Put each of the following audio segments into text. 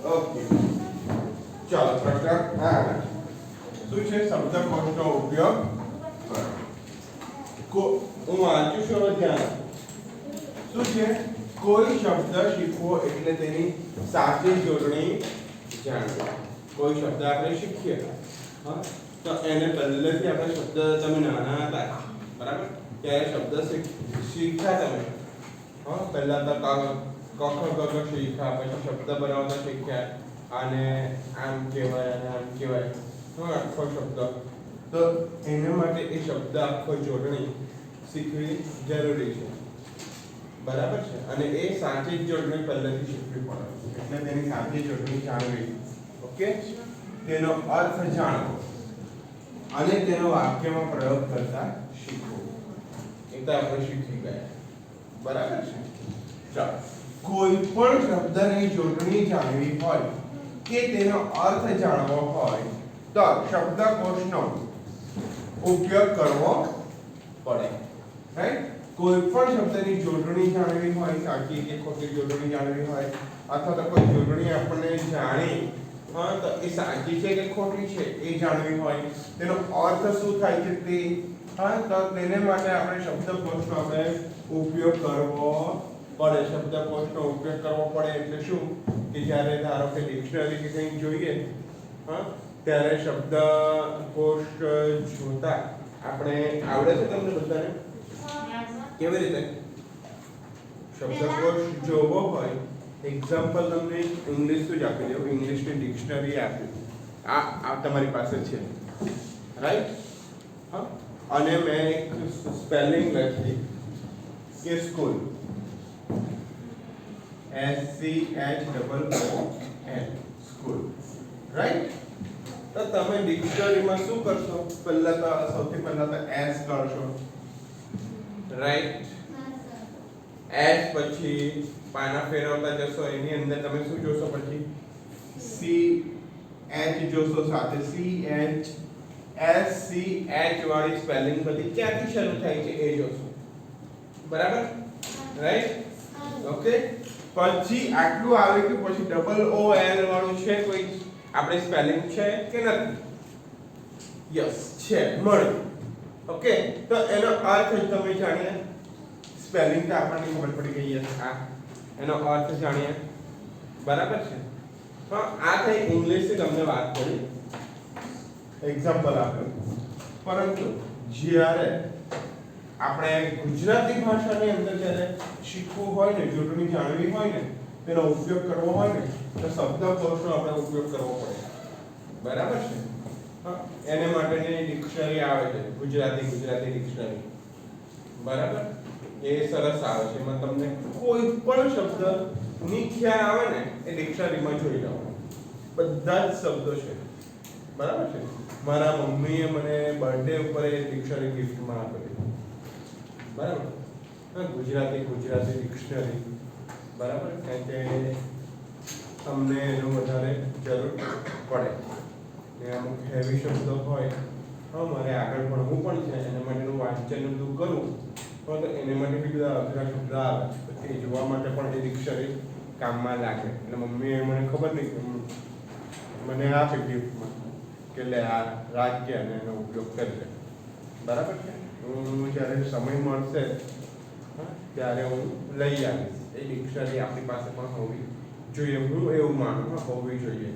Okay, ચાલો પ્રકરણ આ શું છે? શબ્દકોશનો ઉપયોગ કરો. હું વાંચું છું, હવે ધ્યાન. શું છે? કોઈ શબ્દ શીખવો એટલે તેની સાચી જોડણી જાણવી. કોઈ શબ્દ આપણે શીખીએ, હા, તો એને પહેલેથી આપણે શબ્દ, તમે નાના હતા બરાબર, ત્યારે શબ્દ શીખ્યા તમે, હા, પહેલા તો ક ખ ગ શીખ્યા, પછી શબ્દ બનાવતા શીખ્યા, અને આમ કહેવાય અને આમ કહેવાય, હા, આખો શબ્દ. તો એના માટે એ શબ્દ આખો જોડણી શીખવી જરૂરી છે, બરાબર છે. અને એ સાચી જોડણી પહેલેથી શીખવી પડે, એટલે તેની સાચી જોડણી જાણવી. ઓકે, તેનો અર્થ જાણવો અને તેનો વાક્યમાં પ્રયોગ કરતા શીખવો. એ તો આપણે શીખી ગયા, બરાબર છે. ચાલો, કોઈ પણ શબ્દની જોડણી જાણવી હોય કે તેનો અર્થ જાણવો હોય તો શબ્દકોશનો ઉપયોગ કરવો પડે, રાઈટ? કોઈ પણ શબ્દની જોડણી જાણવી હોય, સાચી કે ખોટી જોડણી જાણવી હોય, અથવા તો કોઈ જોડણી આપણને જાણી, હા, તો એ સાચી છે કે ખોટી છે એ જાણવી હોય, તેનો અર્થ શું થાય છે તે, હા, તો તેને માટે આપણે શબ્દકોશનો આપણે ઉપયોગ કરવો પડે. શબ્દકોશનો ઉપયોગ કરવો પડે એટલે શું કે જ્યારે ધારો કે ડિક્શનરી કે કંઈ જોઈએ, હા, ત્યારે શબ્દકોશ જોતા આપણે આવડે છે તમને બધાને? કેવી રીતે શબ્દકોશ જોવો હોય? એક્ઝામ્પલ તમને ઇંગ્લિશનું જ આપી દઉં. ઇંગ્લિશની ડિક્શનરી આપી, આ તમારી પાસે છે, રાઈટ? હા, અને મેં એક સ્પેલિંગ લખી કે સ્કૂલ, SCHOOL, સ્કૂલ, રાઈટ? તો તમે ડિક્શનરીમાં શું કરશો? પહેલા તો સૌથી પહેલા તો S કરશો, રાઈટ? S પછી પાના ફેરવતા જશો, એની અંદર તમે શું જોશો? પછી CH જોશો, સાથે CH વાળી સ્પેલિંગ બધી ક્યાંથી શરૂ થાય છે એ જોશો, બરાબર, રાઈટ? ઓકે, પછી આટલું આવી ગયું, પછી ડબલ O L વાળું છે કોઈ આપણે સ્પેલિંગ છે કે નથી? યસ છે, મળ્યું. ઓકે, તો એનો અર્થ તમે જાણ્યા, સ્પેલિંગ તો આપણને ખબર પડી ગઈ. યસ, આ એનો અર્થ જાણીએ, બરાબર છે. હા, આ થઈ ઇંગ્લિશની તમને વાત કરી, એક્ઝામ્પલ આપ્યું. પરંતુ જ્યારે આપણે ગુજરાતી ભાષાની અંદર જ્યારે શીખવું હોય ને, જોડણી જાણવી હોય ને, તેનો ઉપયોગ કરવો હોય ને, તો શબ્દકોશનો આપણે ઉપયોગ કરવો પડે, બરાબર છે. હા, એને માટેની ડિક્શનરી આવે છે, ગુજરાતી ડિક્શનરી, બરાબર. એ સરસ આવે છે, એમાં તમને કોઈ પણ શબ્દની ખ્યાલ આવે ને એ ડિક્શનરીમાં જોઈ લેવાનો, બધા જ શબ્દો છે, બરાબર છે. મારા મમ્મીએ મને બર્થડે ઉપર એ ડિક્શનરી ગિફ્ટમાં આપેલી, બરાબર. હા, ગુજરાતી ડિક્શનરી, બરાબર, કારણ કે તમને એનો વધારે જરૂર પડે. ને અમુક હેવી શબ્દો હોય, હા, મારે આગળ ભણવું પણ છે, એના માટેનું વાંચન બધું કરું, તો એને માટે બી બધા અઘરા શબ્દ આવે, તો એ જોવા માટે પણ એ ડિક્શનરી કામમાં લાગે. એટલે મમ્મીએ મને ખબર નહીં કે મને આપે ગિફ્ટમાં કે લે આ રાખજે અને એનો ઉપયોગ કરજે, બરાબર છે. હું જ્યારે સમય મળશે, હા, ત્યારે હું લઈ આવીશ. એ ડિક્શનરી આપણી પાસે પણ હોવી જોઈએ, હું એવું માનું, હોવી જોઈએ,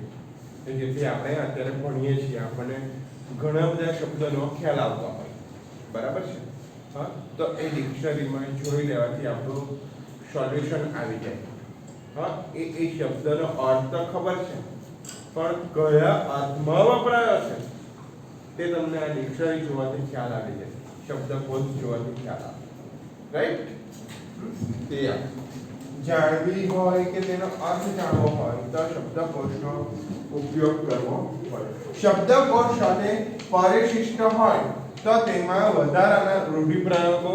જેથી આપણે અત્યારે ભણીએ છીએ, આપણને ઘણા બધા શબ્દોનો ખ્યાલ આવતો હોય, બરાબર છે. હા, તો એ ડિક્શનરીમાં જોઈ લેવાથી આપણું સોલ્યુશન આવી જાય. હા, એ શબ્દનો અર્થ તો ખબર છે, પણ કયા અર્થમાં વપરાયો છે તે તમને આ ડિક્શનરી જોવાથી ખ્યાલ આવી જાય, શબ્દકોશ જોવાથી ખ્યાલ આવે, રાઈટ? તે જાણવી હોય કે તેનો અર્થ જાણવો હોય તો શબ્દકોશનો ઉપયોગ કરવો પડે. શબ્દકોશ સાથે પરિશિષ્ટ હોય તો તેમાં વધારાના રૂઢિપ્રયોગો,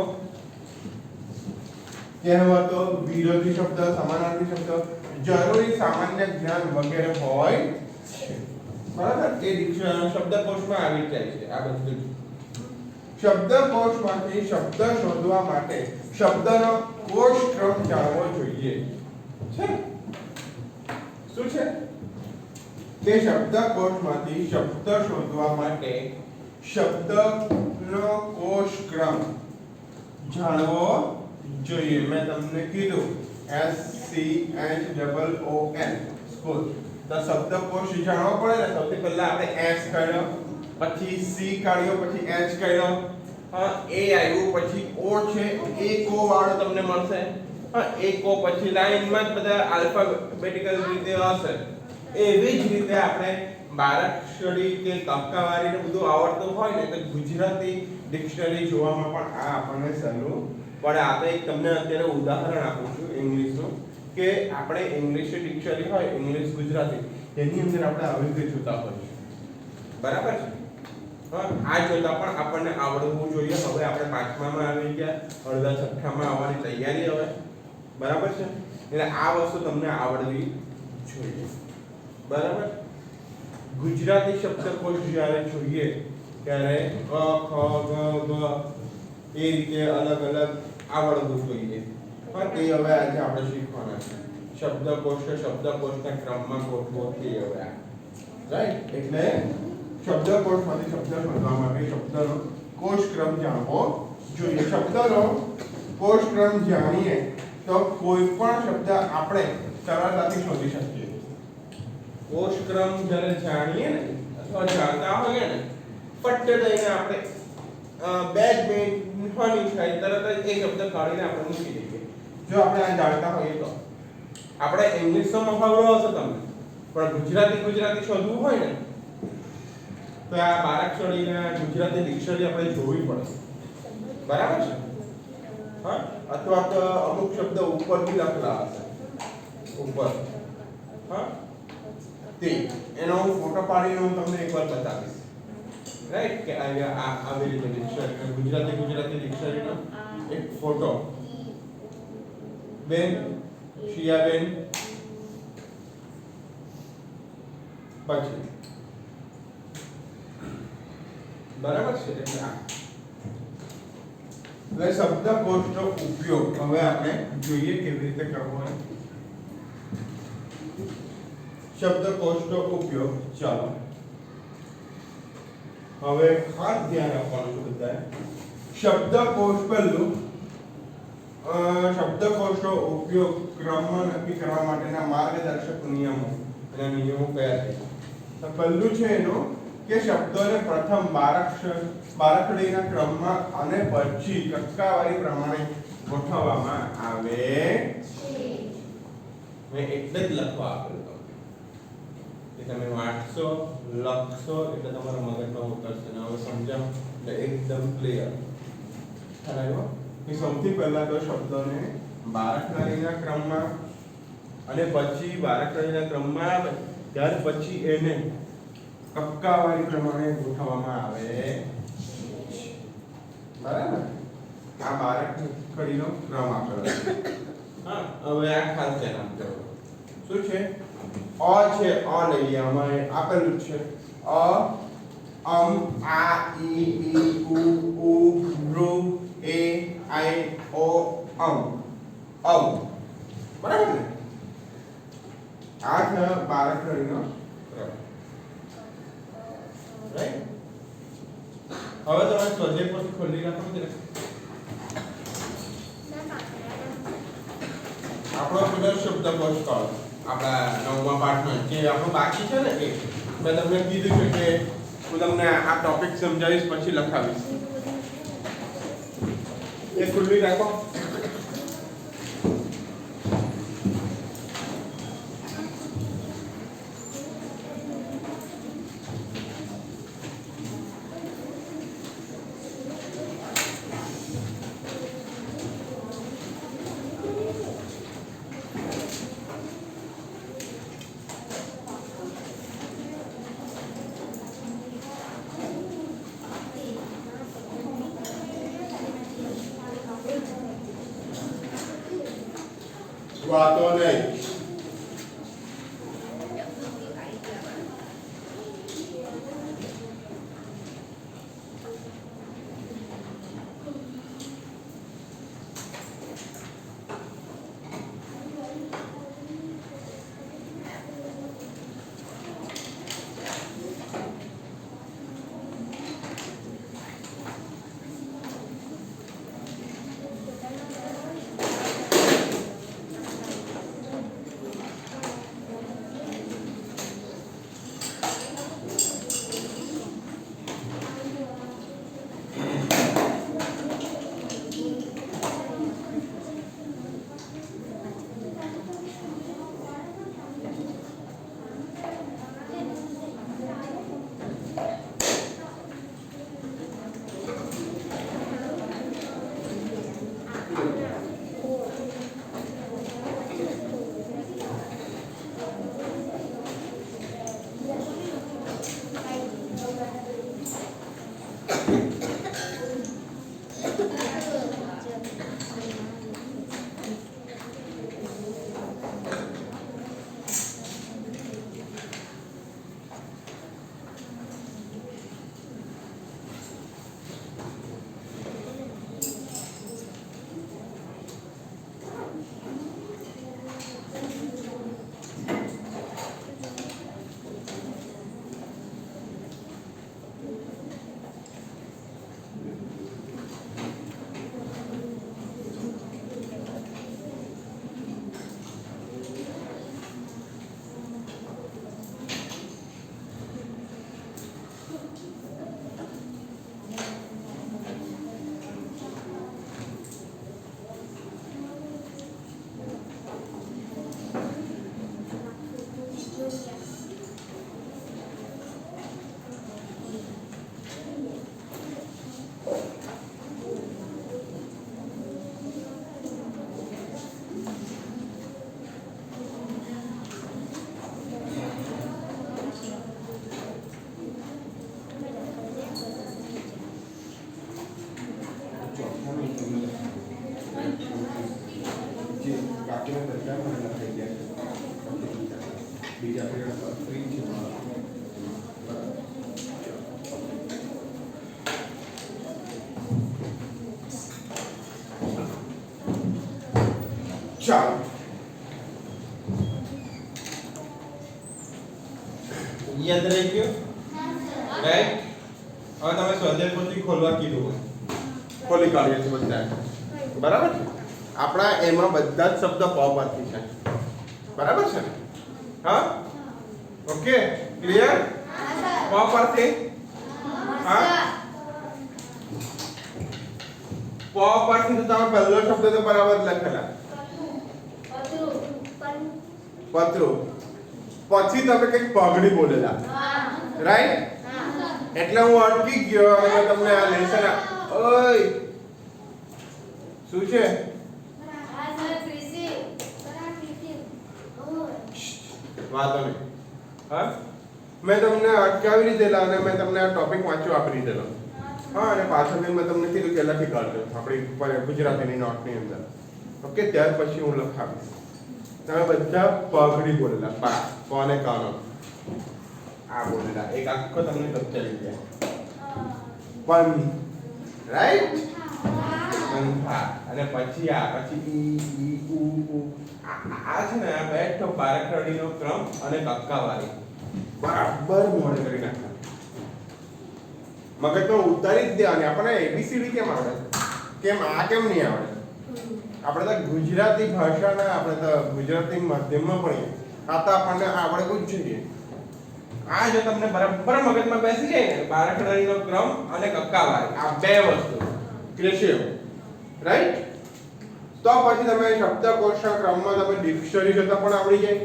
કહેવતો, વિરોધી શબ્દ, સમાનાર્થી શબ્દ, જરૂરી સામાન્ય જ્ઞાન વગેરે હોય છે, બરાબર. એ શબ્દકોશમાં આવી જાય છે આ બધું. શબ્દકોશમાંથી શબ્દ શોધવા માટે શબ્દનો કોષ ક્રમ જાણવો જોઈએ, છે. શું છે? કે શબ્દકોશમાંથી શબ્દ શોધવા માટે શબ્દનો કોષ ક્રમ જાણવો જોઈએ. મેં તમને કીધું SCHOOL સ્કૂલ તો શબ્દકોશ જાણવો પડે ને. સૌથી પહેલા આપણે S કાઢ્યો, પછી C કાઢ્યો, પછી H કાઢ્યો, હા A આવ્યું, પછી O છે, એક O વાળો તમને મળશે. હા એક O પછી લાઈનમાં જ બધા આલ્ફાબેટિકલ રીતે હશે. એવી જ રીતે આપણે બારાક્ષરી કે કક્કાવારી ને બધું આવડતું હોય ને તો ગુજરાતી ડિક્શનરી જોવામાં પણ આ આપણને સહેલું પડે. આપણે એક તમને અત્યારે ઉદાહરણ આપું છું ઇંગ્લિશનું કે આપણે ઇંગ્લિશ ડિક્શનરી હોય ઇંગ્લિશ ગુજરાતી એની અંદર આપણે આવી રીતે જોતા હોઈએ. બરાબર છે. આ જોતા પણ આપણને આવડવું જોઈએ. હવે આપણે પાંચમામાં આવી ગયા, અડધા છઠ્ઠામાં આવવાની તૈયારી હવે. બરાબર છે. એટલે આ વસ્તુ તમને આવડવી જોઈએ. બરાબર. ગુજરાતી શબ્દકોશ જ્યારે જોઈએ ત્યારે ક ખ ગ ઘ એ રીતે અલગ અલગ આવડવું જોઈએ. પણ તે હવે આજે આપણે શીખવાના છે. શબ્દકોશના ક્રમમાં ગોઠવો તે હવે રાઈટ. એટલે શબ્દકોશમાંથી શબ્દ શોધવા માટે શબ્દનો કોષ ક્રમ જાણવો જોઈએ. શબ્દનો કોષ ક્રમ જાણીએ તો કોઈ પણ શબ્દ આપણે સરળતાથી શોધી શકીએ. કોષ ક્રમ જ્યારે જાણીએ ને અથવા જાણતા હોઈએ ને ફટ દઈને આપણે બે જ મિનિટ હોની થાય તરત જ એ શબ્દ કાઢીને આપણે મૂકી દઈએ. જો આપણે આ જાણતા હોઈએ તો આપણે ઇંગ્લિશનો મુહાવરો હશે તમને, પણ ગુજરાતી શોધવું હોય ને તો આ બારાક્ષરીના ગુજરાતી ડિક્શનરી આપણે જોવી પડે. બરાબર છે. હા અથવા તો અમુક શબ્દ ઉપર બી લખેલા હશે ઉપર. હા તે એનો હું ફોટો પાડીને હું તમને એકવાર બતાવીશ. રાઈટ કે આવી રીતે ડિક્શનરી ગુજરાતી ડિક્શનરીનો એક ફોટો. બેન શિયાબેન પછી બરાબર છે. એટલે શબ્દકોશનો ઉપયોગ હવે આપણે જોઈએ કેવી રીતે કરવો હોય. શબ્દકોશનો ઉપયોગ ચાલો હવે ખાસ ધ્યાન આપવાનું છે બધાએ. શબ્દકોશ પહેલું શબ્દકોશનો ઉપયોગ ક્રમમાં નક્કી કરવા માટેના માર્ગદર્શક નિયમો અને નિયમો કયા છે. તો પહેલું છે એનો કે શબ્દોને પ્રથમ બારાખડીના ક્રમમાં અને પછી કક્કાવારી પ્રમાણે ગોઠવવામાં આવે છે. મેં એટલે જ લખવા આપેલું કે તમે વાંચશો લખશો એટલે તમારા મગજમાં ઉતરશે ને. હવે સમજાવ એટલે એકદમ ક્લિયર થાય. કે સૌથી પહેલા તો શબ્દોને બારાખડીના ક્રમમાં અને પછી બારાખડીના ક્રમમાં આવે ત્યાર પછી એને કક્કાવારી પ્રમાણે ગોઠવવામાં આવે છે. બરાબર. આ બારાખડીનો ક્રમ આપેલો છે. હા હવે આ ખાસ ધ્યાન આપજો. શું છે? અ છે. અ લઈએ. અમારે આપેલું છે અ અમ આ ઈ ઉ ઋ એ આઈ ઓ અમ અવ. બરાબર ને? આ છે બારાખડીનો ક્રમ. રાઈટ. હવે તમે સ્વાધ્યાય પછી ખોલી રાખો ને. આપણો પેલો શબ્દકોશ કાઢો આપણા નવમા પાઠમાં જે આપણું બાકી છે ને એ મેં તમને કીધું છે કે હું તમને આ ટોપિક સમજાવીશ પછી લખાવીશ. એ ખુલ્લી રાખો. વાતો નહીં. બીજા પીરિયડ પર ફ્રી છે ચાલો યાદ રહી ગયું રાઈટ હવે તમે સ્વાધ્યાય પોથી ખોલવા કીધું હોય ખોલી કાઢીએ છીએ બધા બરાબર છે આપણા એમાં બધા જ શબ્દ પ પરથી છે બરાબર છે હા ઓકે ક્લિયર પ પરથી હા પ પરથી તો તમે પહેલો શબ્દ તો બરાબર લખેલા પત્રો પછી તમે કઈક પગડી બોલેલા રાઈટ એટલે હું અટકી ગયો અને તમને આ લેસન ઓય શું છે વાતો નહીં હા મેં તમને અટકાવી દીધેલા અને મેં તમને આ ટોપિક વાંચવા આપી દીધેલો હા અને પાછળથી મેં તમને કીધું કે લખી કાઢજો આપણી ગુજરાતીની નોટની અંદર ઓકે ત્યાર પછી હું લખાવીશ તમે બધા પગડી બોલેલા પા કોને કાનો આ બોલેલા એક આખો તમને કચ્ચા લઈ ગયા પન રાઈટ પંખા અને પછી આ પછી ઈ ઉ આ છે ને આ બેઠો બારકડીનો ક્રમ અને કક્કાવાળી બરાબર મોડે કરી નાખતા મગજમાં ઉતારી જ દેવાની આપણને એબીસીડી કેમ આવડે કેમ આ કેમ નહીં આવડે આપણે તો ગુજરાતી ભાષાના આપણે તો ગુજરાતી માધ્યમમાં ભણીએ આ તો આપણને આવડવું જ જોઈએ આ જો તમને બરાબર મગજમાં બેસી જાય ને બારકડીનો ક્રમ અને કક્કાવાળી આ બે વસ્તુ ક્લેશિયો રાઈટ તો પછી તમે શબ્દકોશના ક્રમમાં તમે ડિક્શનરી જતા પણ આવડી જાય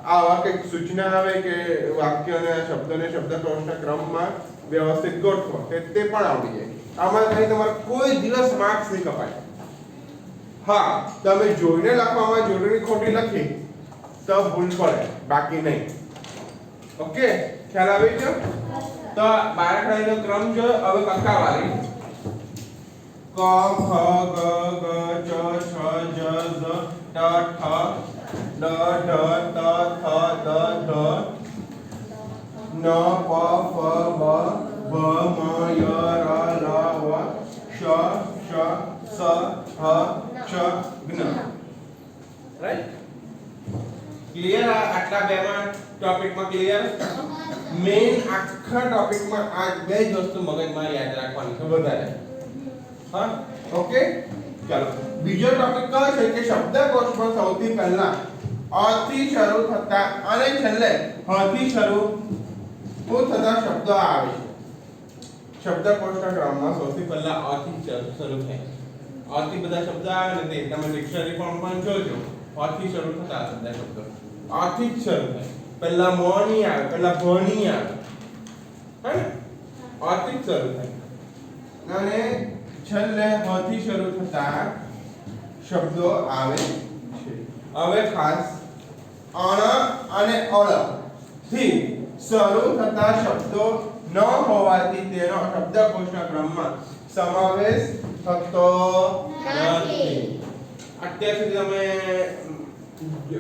આવા કંઈક સૂચના આવે કે વાક્યને શબ્દને શબ્દકોશના ક્રમમાં વ્યવસ્થિત ગોઠવો કે તે પણ આવડી જાય આમાં કઈ તમારે કોઈ દિવસ માર્ક્સ નહીં કપાય હા તમે જોઈને લખવામાં જોડણી ખોટી લખી તો ભૂલ પડે બાકી નહીં ઓકે ખ્યાલ આવી ગયો તો બારકડીનો ક્રમ જો હવે કક્કાવાળી ક ખ ગ ગ ચ છ જ ઝ ટ ઠ ડ ઢ ત થ દ ધ ન પ ફ બ ભ મ ય ર લ વ શ શ સ હ ચ જ્ઞ રાઈટ ક્લિયર આટલા બેમાં ટોપિકમાં ક્લિયર મેઈન આખા ટોપિકમાં આ બે જ વસ્તુ મગજમાં યાદ રાખવાની છે વધારે હા ઓકે ચાલો બીજો ટોપિક કયો છે કે શબ્દકોશમાં સૌથી પહેલા અ થી શરૂ થતા અને છેલ્લે હ થી શરૂ થતા શબ્દો આવે છે શબ્દકોશના ક્રમમાં સૌથી પહેલા અ થી શરૂ થાય અ થી બધા શબ્દ આવે ને તે તમે ડિક્શનરી ફોર્મમાં જોજો અ થી શરૂ થતા બધા શબ્દો અ થી જ શરૂ થાય પહેલા મ ની આવે પહેલા ભ ની આવે હે ને અ થી જ શરૂ થાય અને છેલ્લે હ થી શરૂ થતા શબ્દો આવે છે હવે ખાસ અણ અને અળ થી શરૂ થતા શબ્દો ન હોવાથી તેનો શબ્દકોશના ક્રમમાં સમાવેશ થતો નથી અત્યાર સુધી તમે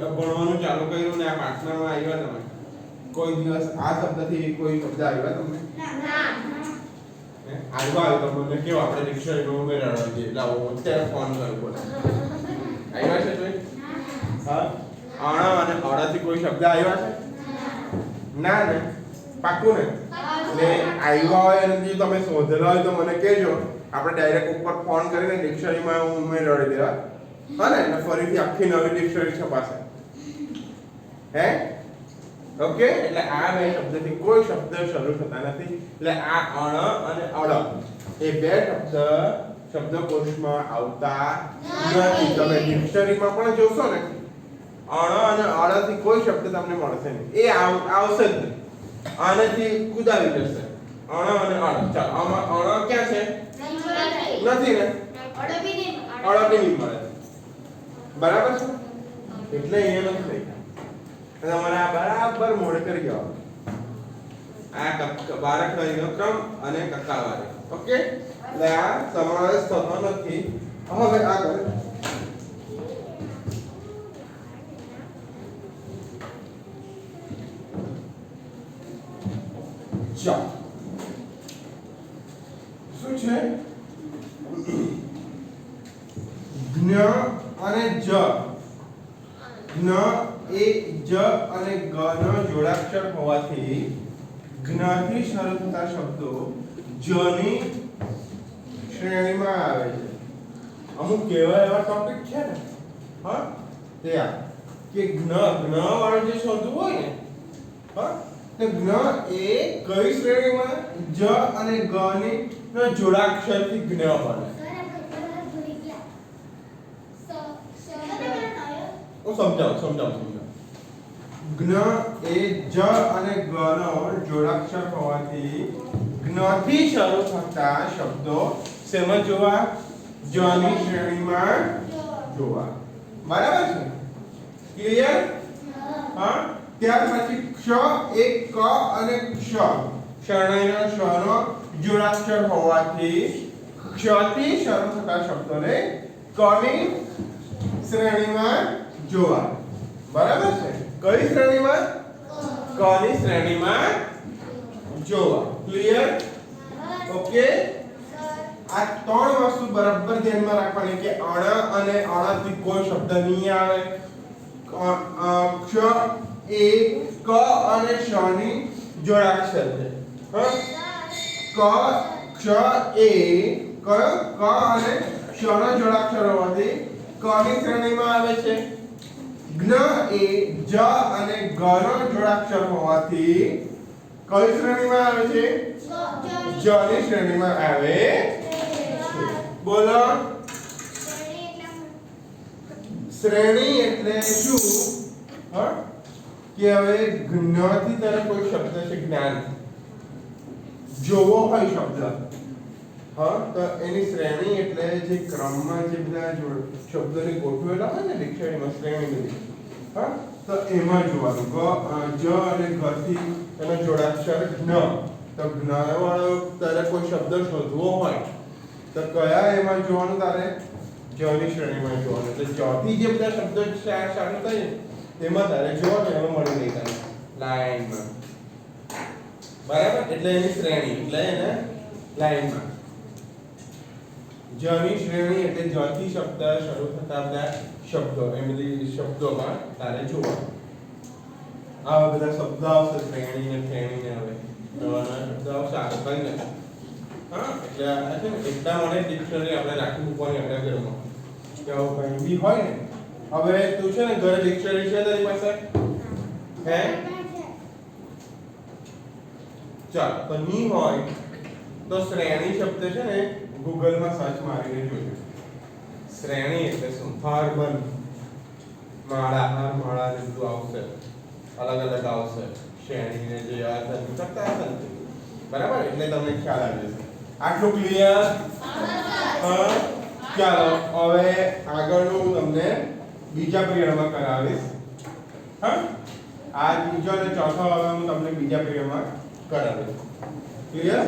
ભણવાનું ચાલુ કર્યું ને આ પાઠમાં આવ્યા તમે કોઈ દિવસ આ શબ્દથી કોઈ શબ્દ આવ્યા તમને ના આવ્યો તો મને કેવો આપણે ડિક્શનરીમાં ઉમેરવાનો છે લાવો અત્યારે ફોન કરું બોલો આવ્યા છે કોઈ હા અણ અને અળથી કોઈ શબ્દ આવ્યા છે ના ને પાક્કું ને એટલે આવ્યા હોય અને જો તમે શોધેલા હોય તો મને કહેજો આપણે ડાયરેક્ટ ઉપર ફોન કરીને ડિક્શનરીમાં ઉમેરડી દેવા હા ને એટલે ફરીથી આખી નવી ડિક્શનરી છપાશે હે ઓકે એટલે આ બે શબ્દથી કોઈ શબ્દ શરૂ થતા નથી એટલે આ અણ અને અળ એ બે શબ્દ શબ્દકોશમાં આવતા નથી તમે ડિક્શનરીમાં પણ જોશો ને અણ અને અળથી કોઈ શબ્દ તમને મળશે નહીં એ આવશે જ નહીં આનાથી કુદાવી જશે અણ અને અળ ચાલો આમાં અણ ક્યાં છે નથી ને અળ બી નહીં મળે બરાબર છે એટલે અહીંયા નથી લઈ તમારે આ બરાબર મોડે કરી ગયો આ બારકડીનો ક્રમ અને કક્કાવાળી ઓકે એટલે આ સમાવેશ થતો નથી હવે આગળ ચ શું છે જ્ઞ અને જ જ્ઞ એ જ અને ગ નો જોડાક્ષર હોવાથી જ્ઞ થી શરૂ થતા શબ્દો જ ની શ્રેણીમાં આવે છે અમુક કેવા એવા ટોપિક છે ને હા તે આ કે જ્ઞ વાળું જે શબ્દ હોય ને હા તો જ્ઞ એ કઈ શ્રેણીમાં જ અને ગ ની નો જોડાક્ષરથી જ્ઞ બને હું સમજાવું જ્ઞ એ જ અને ગ નો જોડાક્ષર હોવાથી જ્ઞ થી શરૂ થતા શબ્દો શેમાં જોવા જ ની શ્રેણીમાં જોવા બરાબર છે ક્લિયર હા ત્યાર પછી ક્ષ એ ક અને ક્ષ શરણાઈનો શ નો જોડાક્ષર હોવાથી ક્ષ થી શરૂ થતા શબ્દોને ક ની શ્રેણીમાં જોવા બરાબર છે કઈ શ્રેણીમાં ક ની શ્રેણીમાં જોવા ક્લિયર ઓકે આ ત્રણ વસ્તુ બરાબર ધ્યાનમાં રાખવાની કે અણ અને અણથી કોઈ શબ્દ નહીં આવે ક્ષ એ ક અને શ ની જોડાક્ષર છે હા ક્ષ એ ક અને શ નો જોડાક્ષર હોવાથી ક ની શ્રેણીમાં આવે છે જ્ઞ એ જ અને ગ નો જોડાક્ષર હોવાથી કઈ શ્રેણીમાં આવે છે જ ની શ્રેણીમાં આવે છે બોલો શ્રેણી એટલે શું હા કે હવે જ્ઞ થી તારે કોઈ શબ્દ છે જ્ઞાન જોવો હોય શબ્દ હા તો એની શ્રેણી એટલે જે ક્રમમાં જે બધા શબ્દોની ગોઠવેલા હોય ને ડિક્શનરીમાં શ્રેણી બધી હા તો એમાં જોવાનું જ અને ગ થી એનો જોડાક્ષર જ્ઞ તો જ્ઞ વાળો તારે કોઈ શબ્દ શોધવો હોય તો કયા એમાં જોવાનું તારે જ ની શ્રેણીમાં જોવાનું એટલે ચોથી જે બધા શબ્દો ચાલુ થાય તેમાં તારે જોવાનું એમાં મળી ગઈ તારે લાઈનમાં બરાબર એટલે એની શ્રેણી એટલે એને લાઈનમાં જ ની શ્રેણી એટલે જ થી શબ્દ શરૂ થતા બધા શબ્દો એ બધી શબ્દોમાં તારે જોવાનું આવા બધા શબ્દ આવશે શ્રેણી ને ફેણી ને હવે નવા શબ્દ આવશે આ કઈ નથી હા એટલે આ છે ને એટલા માટે ડિક્શનરી આપણે રાખી મૂકવાની આપણે ઘરમાં કે આવું કંઈ બી હોય ને હવે તું છે ને ઘરે ડિક્શનરી છે તારી પાસે હે ચાલ તો ની હોય તો શ્રેણી શબ્દ છે ને ગૂગલ માં સર્ચ મારીને જોજો શ્રેણી એટલે શું હારબન માળા ને બધું આવશે અલગ અલગ આવશે શ્રેણી ને જે આ થતું કરતા હશે બરાબર એટલે તમને ખ્યાલ આવી જશે આટલું ક્લિયર હા ચાલો હવે આગળનું તમને બીજા પીરિયડમાં કરાવીશ હા આ બીજો અને ચોથો હવે હું તમને બીજા પીરિયડમાં કરાવીશ ક્લિયર